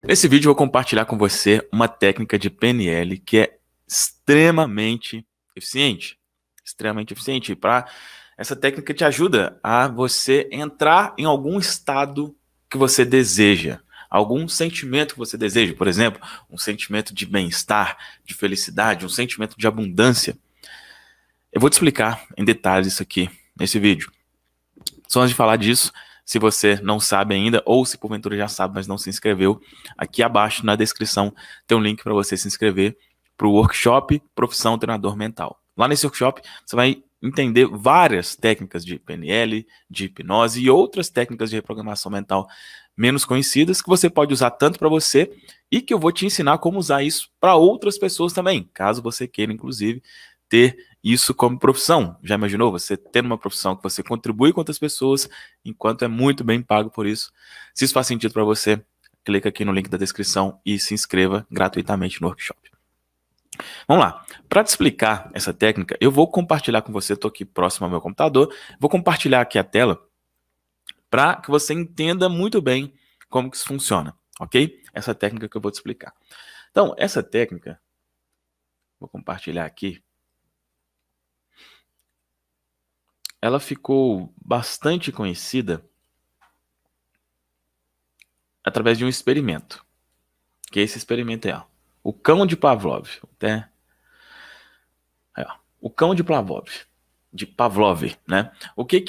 Nesse vídeo eu vou compartilhar com você uma técnica de PNL que é extremamente eficiente. Essa técnica te ajuda a você entrar em algum estado que você deseja, algum sentimento que você deseja, por exemplo, um sentimento de bem-estar, de felicidade, um sentimento de abundância. Eu vou te explicar em detalhes isso aqui nesse vídeo. Só antes de falar disso, se você não sabe ainda, ou se porventura já sabe, mas não se inscreveu, aqui abaixo na descrição tem um link para você se inscrever para o workshop Profissão Treinador Mental. Lá nesse workshop você vai entender várias técnicas de PNL, de hipnose e outras técnicas de reprogramação mental menos conhecidas que você pode usar tanto para você e que eu vou te ensinar como usar isso para outras pessoas também, caso você queira, inclusive, ter isso como profissão. Já imaginou você tendo uma profissão que você contribui com outras pessoas, enquanto é muito bem pago por isso? Se isso faz sentido para você, clica aqui no link da descrição e se inscreva gratuitamente no workshop. Vamos lá. Para te explicar essa técnica, eu vou compartilhar com você, estou aqui próximo ao meu computador, vou compartilhar aqui a tela para que você entenda muito bem como que isso funciona, ok? Essa técnica que eu vou te explicar. Então, essa técnica, vou compartilhar aqui, ela ficou bastante conhecida através de um experimento. Que esse experimento é o cão de Pavlov. O cão de Pavlov, né? O que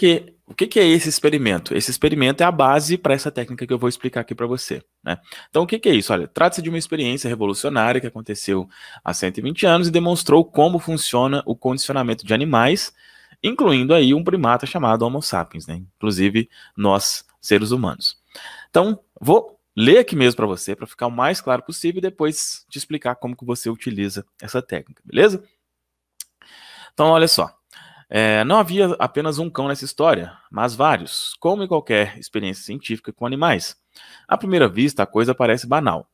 é esse experimento? Esse experimento é a base para essa técnica que eu vou explicar aqui para você, né? Então, o que é isso? Olha, trata-se de uma experiência revolucionária que aconteceu há 120 anos e demonstrou como funciona o condicionamento de animais, incluindo aí um primata chamado Homo sapiens, né? Inclusive nós, seres humanos. Então, vou ler aqui mesmo para você, para ficar o mais claro possível e depois te explicar como que você utiliza essa técnica, beleza? Então, olha só. Não havia apenas um cão nessa história, mas vários, como em qualquer experiência científica com animais. À primeira vista, a coisa parece banal.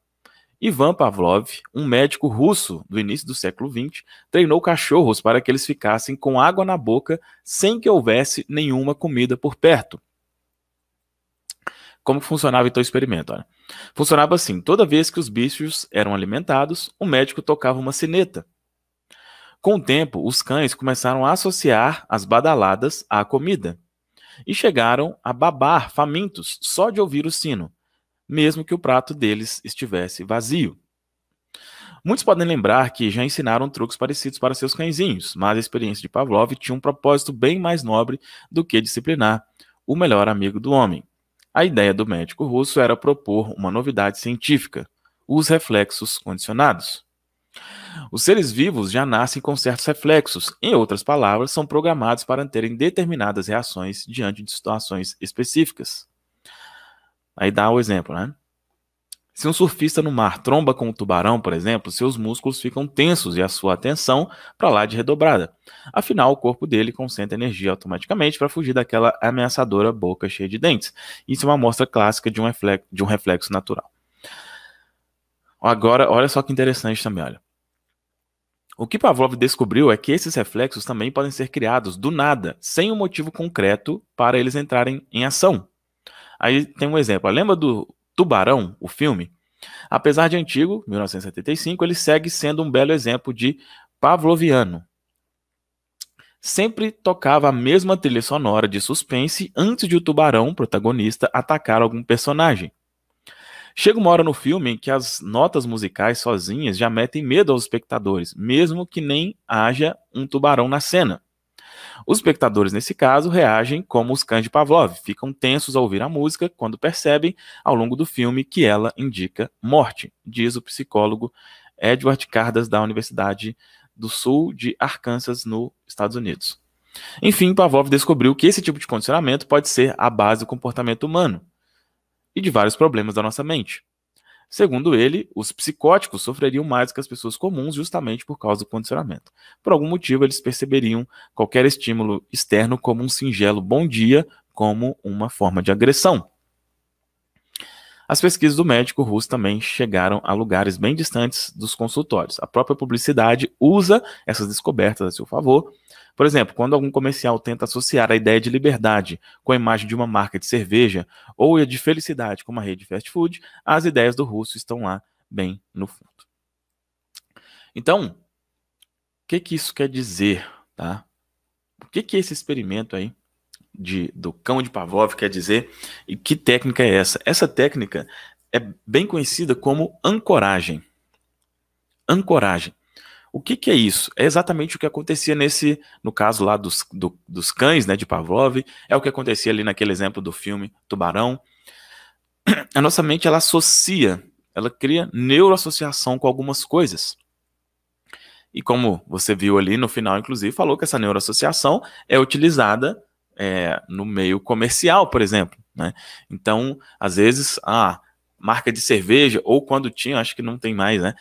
Ivan Pavlov, um médico russo do início do século XX, treinou cachorros para que eles ficassem com água na boca sem que houvesse nenhuma comida por perto. Como funcionava então o experimento? Olha. Funcionava assim: toda vez que os bichos eram alimentados, o médico tocava uma sineta. Com o tempo, os cães começaram a associar as badaladas à comida e chegaram a babar famintos só de ouvir o sino, mesmo que o prato deles estivesse vazio. Muitos podem lembrar que já ensinaram truques parecidos para seus cãezinhos, mas a experiência de Pavlov tinha um propósito bem mais nobre do que disciplinar o melhor amigo do homem. A ideia do médico russo era propor uma novidade científica: os reflexos condicionados. Os seres vivos já nascem com certos reflexos, em outras palavras, são programados para terem determinadas reações diante de situações específicas. Aí dá o exemplo, né? Se um surfista no mar tromba com um tubarão, por exemplo, seus músculos ficam tensos e a sua atenção para lá de redobrada. Afinal, o corpo dele concentra energia automaticamente para fugir daquela ameaçadora boca cheia de dentes. Isso é uma amostra clássica de um reflexo natural. Agora, olha só que interessante também, olha. O que Pavlov descobriu é que esses reflexos também podem ser criados do nada, sem um motivo concreto para eles entrarem em ação. Aí tem um exemplo. Lembra do Tubarão, o filme? Apesar de antigo, 1975, ele segue sendo um belo exemplo de pavloviano. Sempre tocava a mesma trilha sonora de suspense antes de o tubarão, protagonista, atacar algum personagem. Chega uma hora no filme em que as notas musicais sozinhas já metem medo aos espectadores, mesmo que nem haja um tubarão na cena. Os espectadores, nesse caso, reagem como os cães de Pavlov, ficam tensos ao ouvir a música quando percebem, ao longo do filme, que ela indica morte, diz o psicólogo Edward Cardas, da Universidade do Sul de Arkansas, nos Estados Unidos. Enfim, Pavlov descobriu que esse tipo de condicionamento pode ser a base do comportamento humano e de vários problemas da nossa mente. Segundo ele, os psicóticos sofreriam mais que as pessoas comuns justamente por causa do condicionamento. Por algum motivo, eles perceberiam qualquer estímulo externo como um singelo bom dia, como uma forma de agressão. As pesquisas do médico russo também chegaram a lugares bem distantes dos consultórios. A própria publicidade usa essas descobertas a seu favor Por exemplo, quando algum comercial tenta associar a ideia de liberdade com a imagem de uma marca de cerveja ou a de felicidade com uma rede de fast food, as ideias do Russo estão lá bem no fundo. Então, o que isso quer dizer, tá? O que esse experimento aí do cão de Pavlov quer dizer e que técnica é essa? Essa técnica é bem conhecida como ancoragem. Ancoragem. O que é isso? É exatamente o que acontecia no caso lá dos cães, né, de Pavlov, é o que acontecia ali naquele exemplo do filme Tubarão. A nossa mente, ela associa, ela cria neuroassociação com algumas coisas. E como você viu ali no final, inclusive, falou que essa neuroassociação é utilizada no meio comercial, por exemplo, né? Então, às vezes, marca de cerveja, ou quando tinha, acho que não tem mais, né?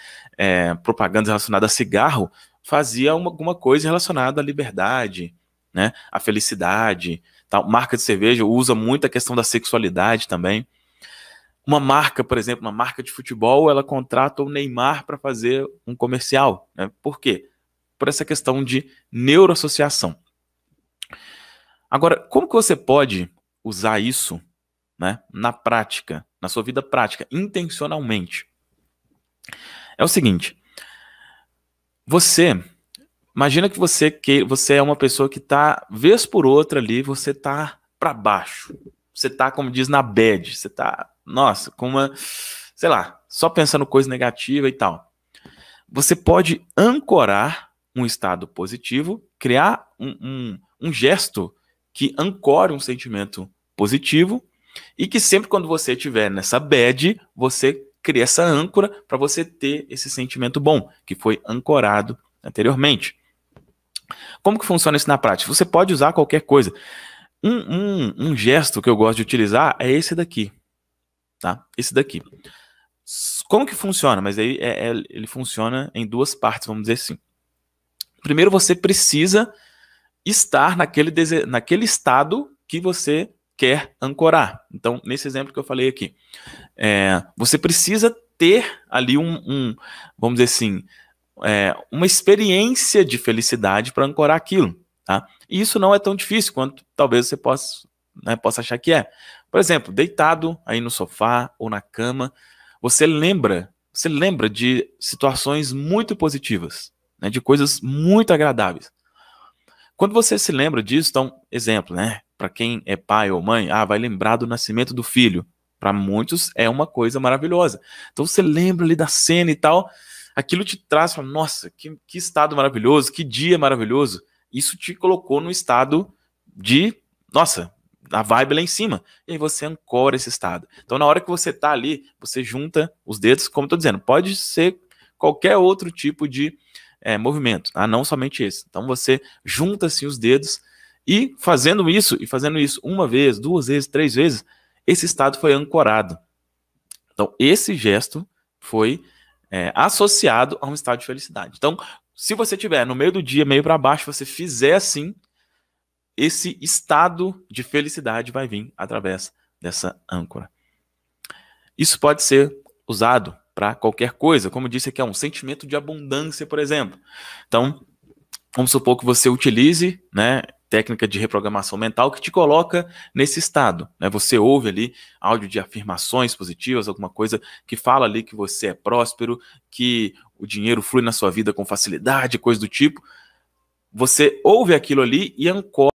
Propaganda relacionada a cigarro, fazia alguma coisa relacionada à liberdade, né? À felicidade, tal. Marca de cerveja usa muito a questão da sexualidade também. Uma marca, por exemplo, uma marca de futebol, ela contrata o Neymar para fazer um comercial, né? Por quê? Por essa questão de neuroassociação. Agora, como que você pode usar isso, né, na prática, na sua vida prática, intencionalmente? É o seguinte, imagina que você é uma pessoa que está, vez por outra ali, você está para baixo, você está, como diz, na bad, você está, nossa, com uma, sei lá, só pensando coisa negativa e tal. Você pode ancorar um estado positivo, criar um gesto que ancore um sentimento positivo e que sempre quando você estiver nessa bad, você cria essa âncora para você ter esse sentimento bom, que foi ancorado anteriormente. Como que funciona isso na prática? Você pode usar qualquer coisa. Um gesto que eu gosto de utilizar é esse daqui, tá? Esse daqui. Como que funciona? Mas aí ele funciona em duas partes, vamos dizer assim. Primeiro, você precisa estar naquele estado que você quer ancorar. Então, nesse exemplo que eu falei aqui, você precisa ter ali vamos dizer assim, uma experiência de felicidade para ancorar aquilo. Tá? E isso não é tão difícil quanto talvez você possa achar que é. Por exemplo, deitado aí no sofá ou na cama, você lembra de situações muito positivas, né, de coisas muito agradáveis. Quando você se lembra disso, então, exemplo, né, para quem é pai ou mãe, vai lembrar do nascimento do filho. Para muitos é uma coisa maravilhosa. Então você lembra ali da cena e tal, aquilo te traz, fala, nossa, que estado maravilhoso, que dia maravilhoso. Isso te colocou no estado de, nossa, a vibe lá em cima. E aí você ancora esse estado. Então na hora que você tá ali, você junta os dedos, como eu tô dizendo, pode ser qualquer outro tipo de movimento, tá? Não somente esse. Então você junta assim os dedos e fazendo isso uma vez, duas vezes, três vezes, esse estado foi ancorado. Então esse gesto foi associado a um estado de felicidade. Então, se você estiver no meio do dia, meio para baixo, você fizer assim, esse estado de felicidade vai vir através dessa âncora. Isso pode ser usado para qualquer coisa, como eu disse aqui, é um sentimento de abundância, por exemplo. Então, vamos supor que você utilize, né, técnica de reprogramação mental que te coloca nesse estado, né? Você ouve ali áudio de afirmações positivas, alguma coisa que fala ali que você é próspero, que o dinheiro flui na sua vida com facilidade, coisa do tipo. Você ouve aquilo ali e ancora